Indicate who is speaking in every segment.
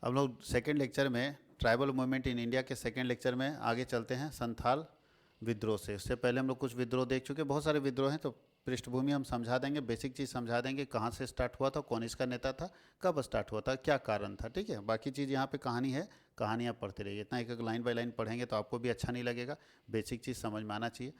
Speaker 1: हम लोग second lecture में ट्राइबल मूवमेंट इन इंडिया के सेकेंड लेक्चर में आगे चलते हैं संथाल विद्रोह से। उससे पहले हम लोग कुछ विद्रोह देख चुके, बहुत सारे विद्रोह हैं, तो पृष्ठभूमि हम समझा देंगे, बेसिक चीज़ समझा देंगे, कहाँ से स्टार्ट हुआ था, कौन इसका नेता था, कब स्टार्ट हुआ था, क्या कारण था। ठीक है, बाकी चीज़ यहाँ पे कहानी है, कहानियाँ पढ़ते रहिए। इतना एक एक लाइन बाय लाइन पढ़ेंगे तो आपको भी अच्छा नहीं लगेगा, बेसिक चीज़ समझ में आना चाहिए।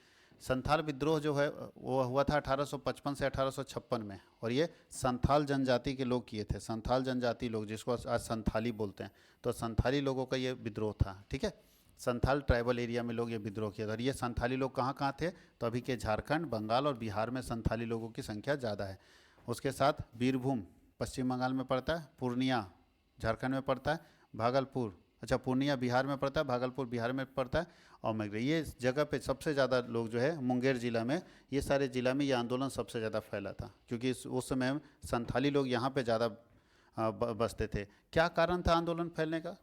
Speaker 1: संथाल विद्रोह जो है वो हुआ था 1855 से 1856 में, और ये संथाल जनजाति के लोग किए थे। संथाल जनजाति लोग, जिसको आज संथाली बोलते हैं, तो संथाली लोगों का ये विद्रोह था। ठीक है, संथाल ट्राइबल एरिया में लोग ये विद्रोह किया था। और ये संथाली लोग कहाँ कहाँ थे, तो अभी के झारखंड, बंगाल और बिहार में संथाली लोगों की संख्या ज़्यादा है। उसके साथ बीरभूम पश्चिम बंगाल में पड़ता है, पूर्णिया झारखंड में पड़ता है, भागलपुर, अच्छा पूर्णिया बिहार में पड़ता है, भागलपुर बिहार में पड़ता है, और मैग्रे ये जगह पे सबसे ज़्यादा लोग जो है मुंगेर जिला में, ये सारे जिला में ये आंदोलन सबसे ज़्यादा फैला था, क्योंकि उस समय संथाली लोग यहाँ पे ज़्यादा बसते थे। क्या कारण था आंदोलन फैलने का?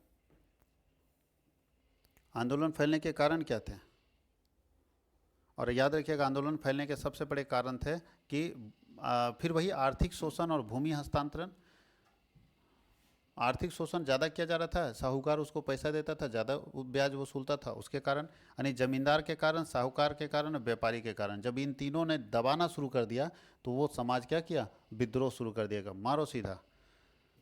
Speaker 1: आंदोलन फैलने के कारण क्या थे? और याद रखिएगा, आंदोलन फैलने के सबसे बड़े कारण थे कि फिर वही आर्थिक शोषण और भूमि हस्तांतरण। आर्थिक शोषण ज़्यादा किया जा रहा था, साहूकार उसको पैसा देता था, ज़्यादा ब्याज वसूलता था, उसके कारण, यानी जमींदार के कारण, साहूकार के कारण, व्यापारी के कारण। जब इन तीनों ने दबाना शुरू कर दिया तो वो समाज क्या किया, विद्रोह शुरू कर दिया, मारो सीधा।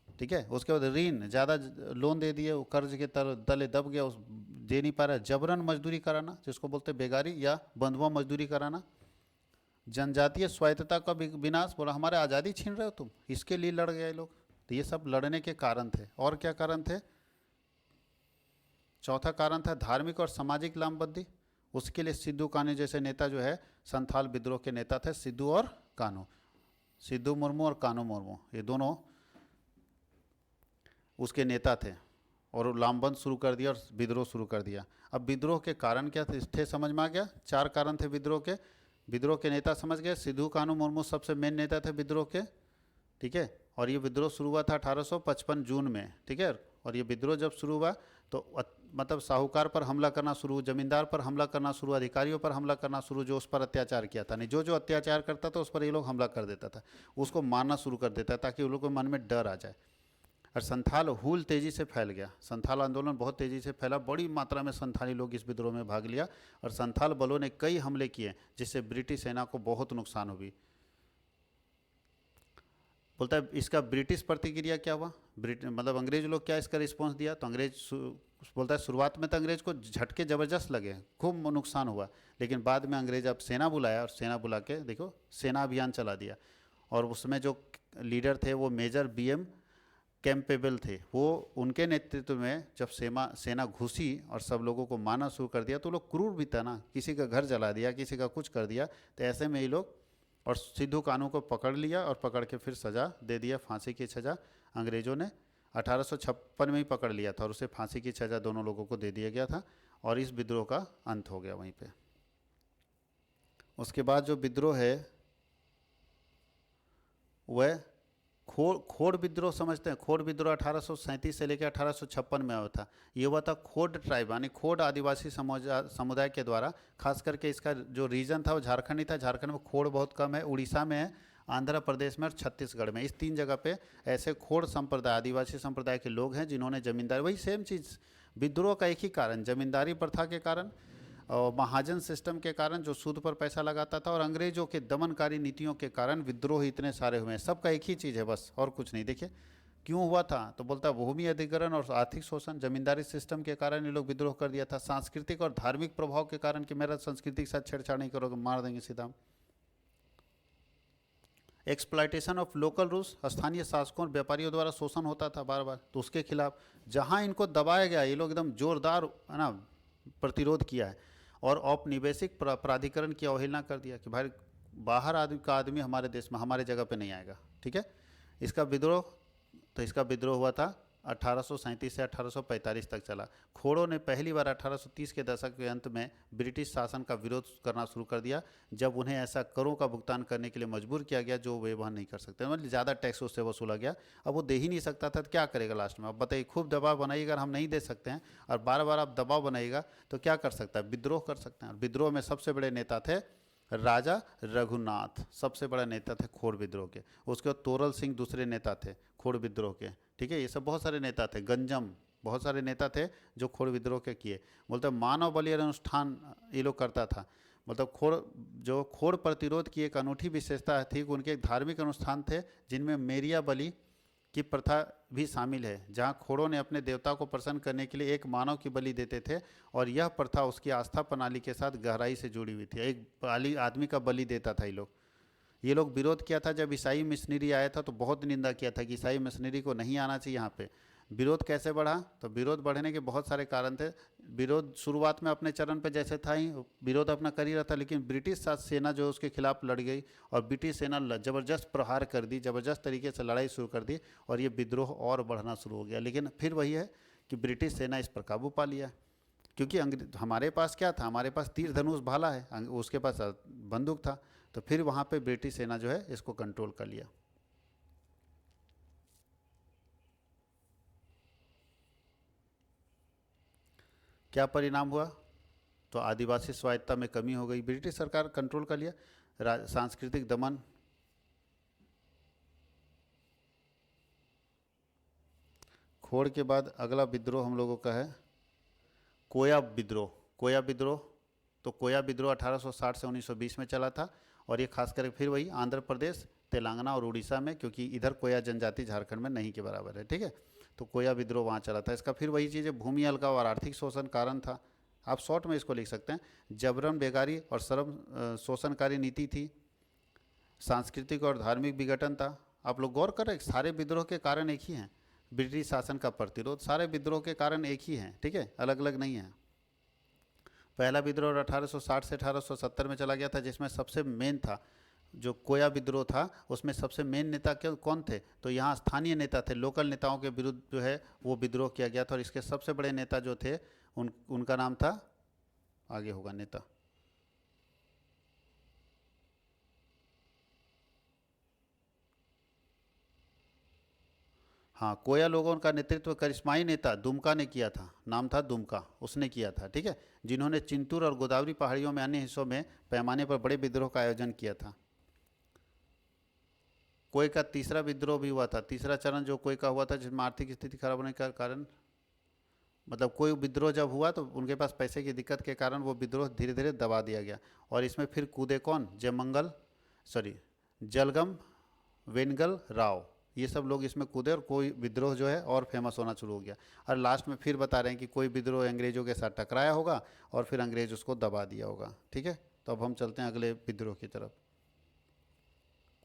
Speaker 1: ठीक है, उसके बाद ऋण ज़्यादा लोन दे दिए, वो कर्ज के तले दब गया, उस दे नहीं पा रहा। जबरन मजदूरी कराना, जिसको बोलते बेगारी या बंधुआ मजदूरी कराना। जनजातीय स्वायत्तता का विनाश, बोला हमारे आज़ादी छीन रहे हो तुम, इसके लिए लड़ गए लोग। तो ये सब लड़ने के कारण थे। और क्या कारण थे? चौथा कारण था धार्मिक और सामाजिक लामबंदी। उसके लिए सिद्धू कान्हू जैसे नेता जो है संथाल विद्रोह के नेता थे, सिद्धू और कान्हू, सिद्धू मुर्मू और कान्हू मुर्मू, ये दोनों उसके नेता थे, और लामबंद शुरू कर दिया और विद्रोह शुरू कर दिया। अब विद्रोह के कारण क्या थे समझ में आ गया? 4 कारण थे विद्रोह के। विद्रोह के नेता समझ गए, सिद्धू कान्हू मुर्मू सबसे मेन नेता थे विद्रोह के। ठीक है, और ये विद्रोह शुरू हुआ था 1855 जून में। ठीक है, और ये विद्रोह जब शुरू हुआ तो मतलब साहूकार पर हमला करना शुरू, जमींदार पर हमला करना शुरू, अधिकारियों पर हमला करना शुरू, जो उस पर अत्याचार किया था। नहीं, जो अत्याचार करता था उस पर ये लोग हमला कर देता था, उसको मारना शुरू कर देता था, ताकि उन लोगों के मन में डर आ जाए। और संथाल हुल तेज़ी से फैल गया, संथाल आंदोलन बहुत तेज़ी से फैला, बड़ी मात्रा में संथाली लोग इस विद्रोह में भाग लिया, और संथाल बलों ने कई हमले किए, जिससे ब्रिटिश सेना को बहुत नुकसान हुई। बोलता है इसका ब्रिटिश प्रतिक्रिया क्या हुआ, मतलब अंग्रेज लोग क्या इसका रिस्पॉन्स दिया? तो अंग्रेज बोलता है शुरुआत में तो अंग्रेज को झटके ज़बरदस्त लगे, खूब नुकसान हुआ, लेकिन बाद में अंग्रेज अब सेना बुलाया, और सेना बुला के देखो सेना अभियान चला दिया। और उसमें जो लीडर थे वो मेजर BM कैंपेबल थे। वो उनके नेतृत्व में जब सेना घुसी और सब लोगों को मारना शुरू कर दिया, तो लोग क्रूर भी था ना, किसी का घर जला दिया, किसी का कुछ कर दिया। तो ऐसे में ये लोग, और सिद्धू कान्हू को पकड़ लिया और पकड़ के फिर सज़ा दे दिया, फांसी की सज़ा अंग्रेज़ों ने 1856 में ही पकड़ लिया था, और उसे फांसी की सज़ा दोनों लोगों को दे दिया गया था, और इस विद्रोह का अंत हो गया वहीं पे। उसके बाद जो विद्रोह है वह खोड़ विद्रोह समझते हैं। खोड़ विद्रोह 1837 से लेकर 1856 में हुआ था। ये हुआ था खोड़ ट्राइब, यानी खोड़ आदिवासी समुदाय के द्वारा। खास करके इसका जो रीजन था वो झारखंड ही था। झारखंड में खोड़ बहुत कम है, उड़ीसा में है, आंध्र प्रदेश में और छत्तीसगढ़ में। इस 3 जगह पे ऐसे खोड़ संप्रदाय, आदिवासी संप्रदाय के लोग हैं जिन्होंने जमींदारी, वही सेम चीज़, विद्रोह का एक ही कारण, जमींदारी प्रथा के कारण और महाजन सिस्टम के कारण, जो सूद पर पैसा लगाता था, और अंग्रेजों के दमनकारी नीतियों के कारण विद्रोह इतने सारे हुए हैं। सबका एक ही चीज़ है बस, और कुछ नहीं। देखिए क्यों हुआ था, तो बोलता भूमि अधिग्रहण और आर्थिक शोषण, जमींदारी सिस्टम के कारण ये लोग विद्रोह कर दिया था। सांस्कृतिक और धार्मिक प्रभाव के कारण, कि मेरा संस्कृति के साथ छेड़छाड़ नहीं करोगे, मार देंगे सीधा। एक्सप्लॉयटेशन ऑफ लोकल रूल्स, स्थानीय शासकों और व्यापारियों द्वारा शोषण होता था बार बार, तो उसके खिलाफ जहाँ इनको दबाया गया, ये लोग एकदम जोरदार है ना प्रतिरोध किया है। और औपनिवेशिक प्राधिकरण की अवहेलना कर दिया, कि भाई बाहर का आदमी हमारे देश में, हमारे जगह पे नहीं आएगा। ठीक है, इसका विद्रोह, तो इसका विद्रोह हुआ था 1837 से 1845 तक चला। खोड़ों ने पहली बार 1830 के दशक के अंत में ब्रिटिश शासन का विरोध करना शुरू कर दिया, जब उन्हें ऐसा करों का भुगतान करने के लिए मजबूर किया गया जो वे वहन नहीं कर सकते, मतलब ज़्यादा टैक्स उससे वसूला गया। अब वो दे ही नहीं सकता था, तो क्या करेगा लास्ट में? अब बताइए, खूब दबाव बनाइएगा, हम नहीं दे सकते हैं, और बार बार आप दबाव बनाइएगा तो क्या कर सकता है? विद्रोह कर सकते हैं। और विद्रोह में सबसे बड़े नेता थे राजा रघुनाथ, सबसे बड़ा नेता थे खोड़ विद्रोह के। उसके बाद तोरल सिंह दूसरे नेता थे खोड़ विद्रोह के। ठीक है, ये सब बहुत सारे नेता थे, गंजम, बहुत सारे नेता थे जो खोड़ विद्रोह के किए। बोलते मानव बलि अनुष्ठान ये लोग करता था, मतलब खोड़ प्रतिरोध की एक अनूठी विशेषता थी कि उनके एक धार्मिक अनुष्ठान थे जिनमें मेरिया बलि की प्रथा भी शामिल है, जहां खोड़ों ने अपने देवता को प्रसन्न करने के लिए एक मानव की बलि देते थे, और यह प्रथा उसकी आस्था प्रणाली के साथ गहराई से जुड़ी हुई थी। एक आदमी का बलि देता था ये लोग विरोध किया था जब ईसाई मिशनरी आया था, तो बहुत निंदा किया था कि ईसाई मिशनरी को नहीं आना चाहिए यहाँ पे। विरोध कैसे बढ़ा, तो विरोध बढ़ने के बहुत सारे कारण थे। विरोध शुरुआत में अपने चरण पे जैसे था ही विरोध अपना कर ही रहा था, लेकिन ब्रिटिश सेना जो उसके खिलाफ लड़ गई, और ब्रिटिश सेना ज़बरदस्त प्रहार कर दी, ज़बरदस्त तरीके से लड़ाई शुरू कर दी, और ये विद्रोह और बढ़ना शुरू हो गया। लेकिन फिर वही है कि ब्रिटिश सेना इस पर काबू पा लिया, क्योंकि हमारे पास क्या था, हमारे पास तीर धनुष भाला है, उसके पास बंदूक था, तो फिर वहाँ पे ब्रिटिश सेना जो है इसको कंट्रोल कर लिया। क्या परिणाम हुआ, तो आदिवासी स्वायत्ता में कमी हो गई, ब्रिटिश सरकार कंट्रोल कर लिया। सांस्कृतिक दमन, खोड़ के बाद अगला विद्रोह हम लोगों का है कोया विद्रोह। कोया विद्रोह, तो कोया विद्रोह 1860 से 1920 में चला था, और ये खास करके फिर वही आंध्र प्रदेश, तेलंगाना और उड़ीसा में, क्योंकि इधर कोया जनजाति झारखंड में नहीं के बराबर है, ठीक है, तो कोया विद्रोह वहाँ चला था। इसका फिर वही चीज़ है, भूमि अलगाव और आर्थिक शोषण कारण था। आप शॉर्ट में इसको लिख सकते हैं, जबरन बेगारी और श्रम शोषणकारी नीति थी, सांस्कृतिक और धार्मिक विघटन था। आप लोग गौर करें, सारे विद्रोह के कारण एक ही हैं, ब्रिटिश शासन का प्रतिरोध, सारे विद्रोह के कारण एक ही हैं, ठीक है, अलग अलग नहीं है। पहला विद्रोह 1860 से 1870 में चला गया था, जिसमें सबसे मेन था जो कोया विद्रोह था, उसमें सबसे मेन नेता कौन थे, तो यहाँ स्थानीय नेता थे, लोकल नेताओं के विरुद्ध जो है वो विद्रोह किया गया था, और इसके सबसे बड़े नेता जो थे उनका नाम था, आगे होगा नेता, हाँ, कोया लोगों का नेतृत्व करिश्माई नेता दुमका ने किया था, नाम था दुमका, उसने किया था, ठीक है, जिन्होंने चिंतूर और गोदावरी पहाड़ियों में अन्य हिस्सों में पैमाने पर बड़े विद्रोह का आयोजन किया था। कोय का तीसरा विद्रोह भी हुआ था, तीसरा चरण जो कोय का हुआ था, जिसमें आर्थिक स्थिति खराब होने का कारण, मतलब कोई विद्रोह जब हुआ तो उनके पास पैसे की दिक्कत के कारण वो विद्रोह धीरे धीरे दबा दिया गया, और इसमें फिर कूदे कौन, जलगम वेनगल राव, ये सब लोग इसमें कूदे, और कोई विद्रोह जो है और फेमस होना शुरू हो गया। और लास्ट में फिर बता रहे हैं कि कोई विद्रोह अंग्रेजों के साथ टकराया होगा और फिर अंग्रेज उसको दबा दिया होगा, ठीक है। तो अब हम चलते हैं अगले विद्रोह की तरफ।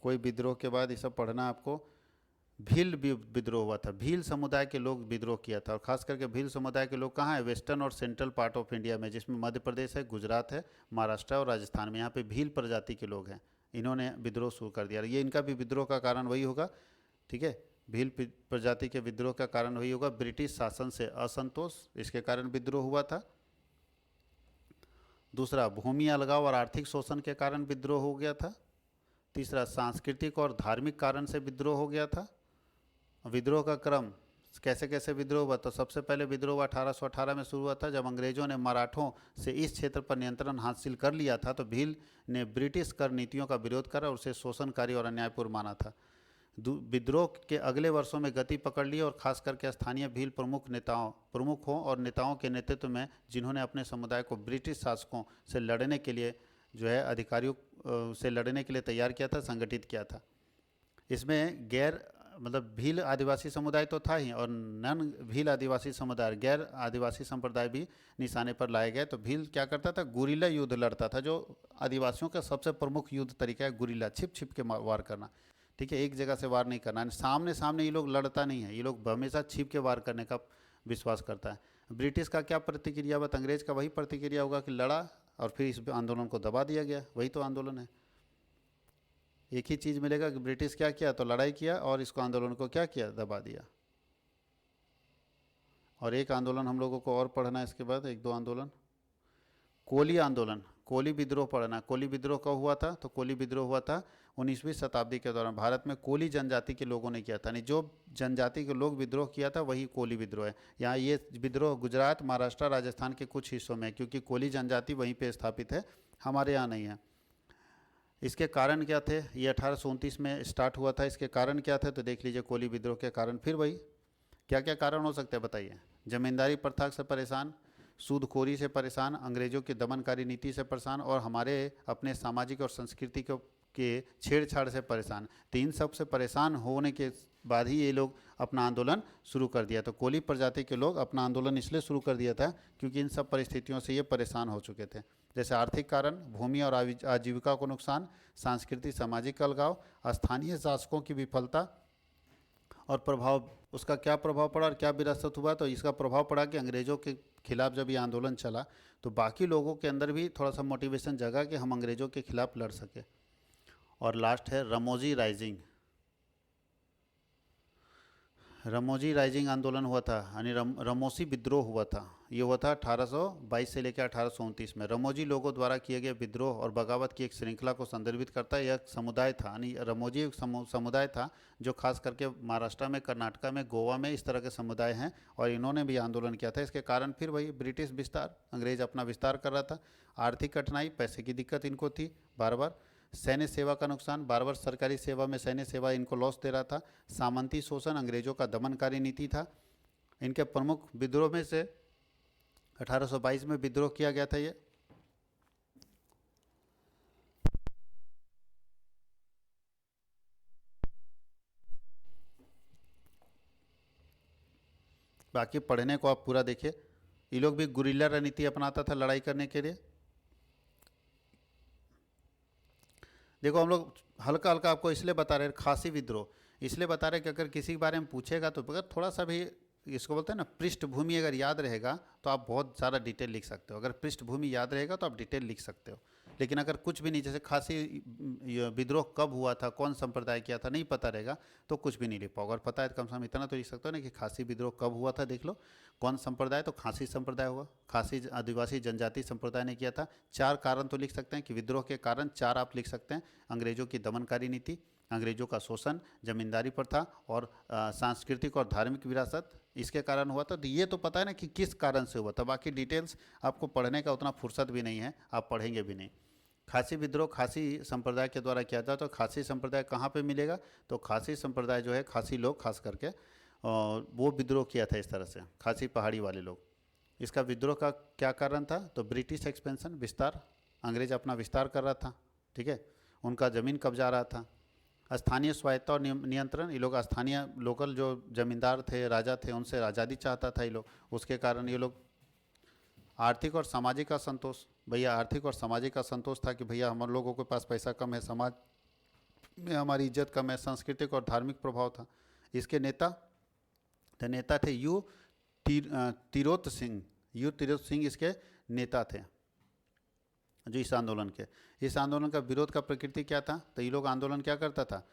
Speaker 1: कोई विद्रोह के बाद ये सब पढ़ना आपको। भील विद्रोह हुआ था, भील समुदाय के लोग विद्रोह किया था, और खास करके भील समुदाय के लोग कहाँ है, वेस्टर्न और सेंट्रल पार्ट ऑफ इंडिया में, जिसमें मध्य प्रदेश है, गुजरात है, महाराष्ट्र और राजस्थान में, यहाँ पे भील प्रजाति के लोग हैं, इन्होंने विद्रोह शुरू कर दिया। ये इनका भी विद्रोह का कारण वही होगा, ठीक है, भील प्रजाति के विद्रोह का कारण वही होगा, ब्रिटिश शासन से असंतोष, इसके कारण विद्रोह हुआ था। दूसरा, भूमि अलगाव और आर्थिक शोषण के कारण विद्रोह हो गया था। तीसरा, सांस्कृतिक और धार्मिक कारण से विद्रोह हो गया था। विद्रोह का क्रम, कैसे कैसे विद्रोह हुआ, तो सबसे पहले विद्रोह 1818 में शुरू हुआ था, जब अंग्रेजों ने मराठों से इस क्षेत्र पर नियंत्रण हासिल कर लिया था, तो भील ने ब्रिटिश कर नीतियों का विरोध करा और उसे शोषणकारी और अन्यायपूर्ण माना था। विद्रोह के अगले वर्षों में गति पकड़ ली, और खास करके स्थानीय भील प्रमुखों और नेताओं के नेतृत्व में, जिन्होंने अपने समुदाय को ब्रिटिश शासकों से लड़ने के लिए जो है अधिकारियों से लड़ने के लिए तैयार किया था, संगठित किया था। इसमें मतलब भील आदिवासी समुदाय तो था ही, और नन भील आदिवासी समुदाय, गैर आदिवासी संप्रदाय भी निशाने पर लाए गए। तो भील क्या करता था, गुरिल्ला युद्ध लड़ता था, जो आदिवासियों का सबसे प्रमुख युद्ध तरीका है, गुरिल्ला, छिप छिप के वार करना, ठीक है, एक जगह से वार नहीं करना, सामने सामने ये लोग लड़ता नहीं है, ये लोग हमेशा छिप के वार करने का विश्वास करता है। ब्रिटिश का क्या प्रतिक्रिया हुआ, अंग्रेज का वही प्रतिक्रिया होगा कि लड़ा और फिर इस आंदोलन को दबा दिया गया, वही तो आंदोलन है। एक ही चीज़ मिलेगा कि ब्रिटिश क्या किया, तो लड़ाई किया, और इसको आंदोलन को क्या किया, दबा दिया। और एक आंदोलन हम लोगों को और पढ़ना है इसके बाद, एक दो आंदोलन। कोली आंदोलन, कोली विद्रोह पढ़ना। कोली विद्रोह कब हुआ था, तो कोली विद्रोह हुआ था 19वीं शताब्दी के दौरान, भारत में कोली जनजाति के लोगों ने किया था, नहीं जो जनजाति के लोग विद्रोह किया था वही कोली विद्रोह है। यहाँ ये विद्रोह गुजरात, महाराष्ट्र, राजस्थान के कुछ हिस्सों में, क्योंकि कोली जनजाति वहीं पे स्थापित है, हमारे यहाँ नहीं है। इसके कारण क्या थे, ये 1829 में स्टार्ट हुआ था, इसके कारण क्या थे, तो देख लीजिए कोली विद्रोह के कारण फिर वही क्या क्या कारण हो सकते हैं बताइए? जमींदारी प्रथा से परेशान, सूदखोरी से परेशान, अंग्रेजों की दमनकारी नीति से परेशान, और हमारे अपने सामाजिक और संस्कृति के छेड़छाड़ से परेशान। तो इन सब से परेशान होने के बाद ही ये लोग अपना आंदोलन शुरू कर दिया। तो कोली प्रजाति के लोग अपना आंदोलन इसलिए शुरू कर दिया था क्योंकि इन सब परिस्थितियों से ये परेशान हो चुके थे। जैसे आर्थिक कारण, भूमि और आजीविका को नुकसान, सांस्कृतिक सामाजिक अलगाव, स्थानीय शासकों की विफलता और प्रभाव। उसका क्या प्रभाव पड़ा और क्या विरासत हुआ? तो इसका प्रभाव पड़ा कि अंग्रेज़ों के खिलाफ जब ये आंदोलन चला तो बाकी लोगों के अंदर भी थोड़ा सा मोटिवेशन जगा कि हम अंग्रेज़ों के खिलाफ लड़ सके। और लास्ट है रमोजी राइजिंग। रमोजी राइजिंग आंदोलन हुआ था, यानी रमोसी विद्रोह हुआ था। ये हुआ था 1822 से लेकर 1829 में। रमोजी लोगों द्वारा किए गए विद्रोह और बगावत की एक श्रृंखला को संदर्भित करता है। यह समुदाय था, यानी रमोजी एक समुदाय था जो खास करके महाराष्ट्र में, कर्नाटका में, गोवा में इस तरह के समुदाय हैं, और इन्होंने भी आंदोलन किया था। इसके कारण फिर वही ब्रिटिश विस्तार, अंग्रेज अपना विस्तार कर रहा था। आर्थिक कठिनाई, पैसे की दिक्कत इनको थी बार बार। सैन्य सेवा का नुकसान, बार बार सरकारी सेवा में सैन्य सेवा इनको लॉस दे रहा था। सामंती शोषण, अंग्रेजों का दमनकारी नीति था। इनके प्रमुख विद्रोह में से 1822 में विद्रोह किया गया था। ये बाकी पढ़ने को आप पूरा देखिए। ये लोग भी गुरिल्ला रणनीति अपनाता था लड़ाई करने के लिए। देखो हम लोग हल्का हल्का आपको इसलिए बता रहे हैं, खासी विद्रोह इसलिए बता रहे हैं कि अगर किसी के बारे में पूछेगा तो अगर थोड़ा सा भी, इसको बोलते हैं ना, पृष्ठभूमि अगर याद रहेगा तो आप बहुत सारा डिटेल लिख सकते हो। अगर पृष्ठभूमि याद रहेगा तो आप डिटेल लिख सकते हो। लेकिन अगर कुछ भी नहीं, जैसे खासी विद्रोह कब हुआ था, कौन संप्रदाय किया था, नहीं पता रहेगा तो कुछ भी नहीं लिख पाओगे। अगर पता है तो कम से कम इतना तो लिख सकते हो ना कि खासी विद्रोह कब हुआ था, देख लो कौन संप्रदाय, तो खासी संप्रदाय हुआ, खासी आदिवासी जनजाति संप्रदाय ने किया था। 4 कारण तो लिख सकते हैं कि विद्रोह के कारण 4 आप लिख सकते हैं। अंग्रेजों की दमनकारी नीति, अंग्रेजों का शोषण, जमींदारी प्रथा और सांस्कृतिक और धार्मिक विरासत इसके कारण हुआ था। तो ये तो पता है ना कि किस कारण से हुआ था। बाकी डिटेल्स आपको पढ़ने का उतना फुर्सत भी नहीं है, आप पढ़ेंगे भी नहीं। खासी विद्रोह खासी संप्रदाय के द्वारा किया था। तो खासी संप्रदाय कहाँ पे मिलेगा? तो खासी संप्रदाय जो है, खासी लोग खास करके वो विद्रोह किया था इस तरह से, खासी पहाड़ी वाले लोग। इसका विद्रोह का क्या कारण था? तो ब्रिटिश एक्सपेंशन, विस्तार, अंग्रेज अपना विस्तार कर रहा था, ठीक है, उनका ज़मीन कब्जा रहा था। स्थानीय स्वायत्ता और नियंत्रण, ये लोग स्थानीय लोकल जो जमींदार थे, राजा थे, उनसे आज़ादी चाहता था ये लोग, उसके कारण ये लोग। आर्थिक और सामाजिक असंतोष, भैया आर्थिक और सामाजिक असंतोष था कि भैया हम लोगों के पास पैसा कम है, समाज में हमारी इज्जत कम है। सांस्कृतिक और धार्मिक प्रभाव था। इसके नेता थे तिरोत सिंह। तिरोत सिंह इसके नेता थे जो इस आंदोलन का विरोध का प्रकृति क्या था? तो ये लोग आंदोलन क्या करता था,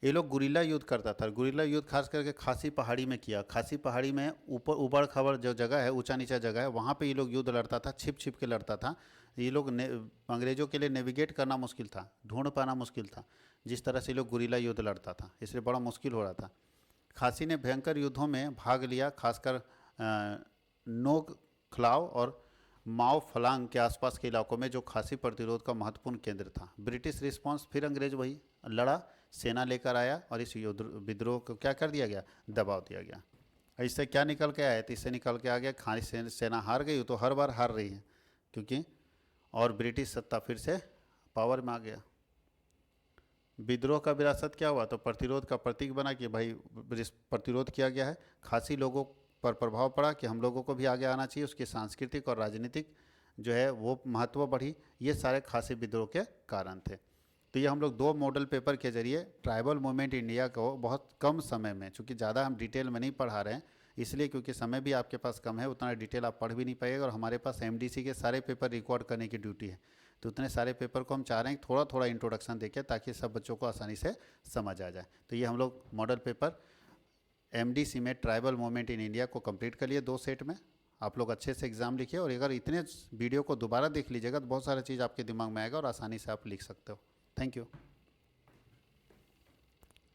Speaker 1: ये लोग गुरिल्ला युद्ध करता था। गुरिल्ला युद्ध खास करके खासी पहाड़ी में किया। खासी पहाड़ी में ऊपर उबड़ खाबड़ जो जगह है, ऊंचा नीचा जगह है, वहाँ पे ये लोग युद्ध लड़ता था, छिप छिप के लड़ता था। ये लोग अंग्रेजों के लिए नेविगेट करना मुश्किल था, ढूंढ पाना मुश्किल था, जिस तरह से ये लोग गुरिल्ला युद्ध लड़ता था, इसलिए बड़ा मुश्किल हो रहा था। खासी ने भयंकर युद्धों में भाग लिया, खासकर नोक खलाव और माओ फलांग के आसपास के इलाकों में, जो खासी प्रतिरोध का महत्वपूर्ण केंद्र था। ब्रिटिश रिस्पांस, फिर अंग्रेज वही लड़ा, सेना लेकर आया और इस विद्रोह को क्या कर दिया गया? दबाव दिया गया। इससे क्या निकल के आया? तो इससे निकल के आ गया खासी सेना हार गई, तो हर बार हार रही है क्योंकि, और ब्रिटिश सत्ता फिर से पावर में आ गया। विद्रोह का विरासत क्या हुआ? तो प्रतिरोध का प्रतीक बना कि भाई प्रतिरोध किया गया है। खासी लोगों पर प्रभाव पड़ा कि हम लोगों को भी आगे आना चाहिए, उसकी सांस्कृतिक और राजनीतिक जो है वो महत्व बढ़ी। ये सारे खासी विद्रोह के कारण थे। तो ये हम लोग 2 मॉडल पेपर के जरिए ट्राइबल मूवमेंट इंडिया को बहुत कम समय में, चूँकि ज़्यादा हम डिटेल में नहीं पढ़ा रहे हैं इसलिए, क्योंकि समय भी आपके पास कम है, उतना डिटेल आप पढ़ भी नहीं पाइएगा, और हमारे पास एमडीसी के सारे पेपर रिकॉर्ड करने की ड्यूटी है। तो उतने सारे पेपर को हम चाह रहे हैं थोड़ा थोड़ा इंट्रोडक्शन देके, ताकि सब बच्चों को आसानी से समझ आ जाए। तो ये हम लोग मॉडल पेपर एमडीसी में ट्राइबल मूवमेंट इन इंडिया को कंप्लीट कर लिए 2 सेट में। आप लोग अच्छे से एग्ज़ाम लिखिए, और अगर इतने वीडियो को दोबारा देख लीजिएगा तो बहुत सारा चीज़ आपके दिमाग में आएगा और आसानी से आप लिख सकते हो। Thank you.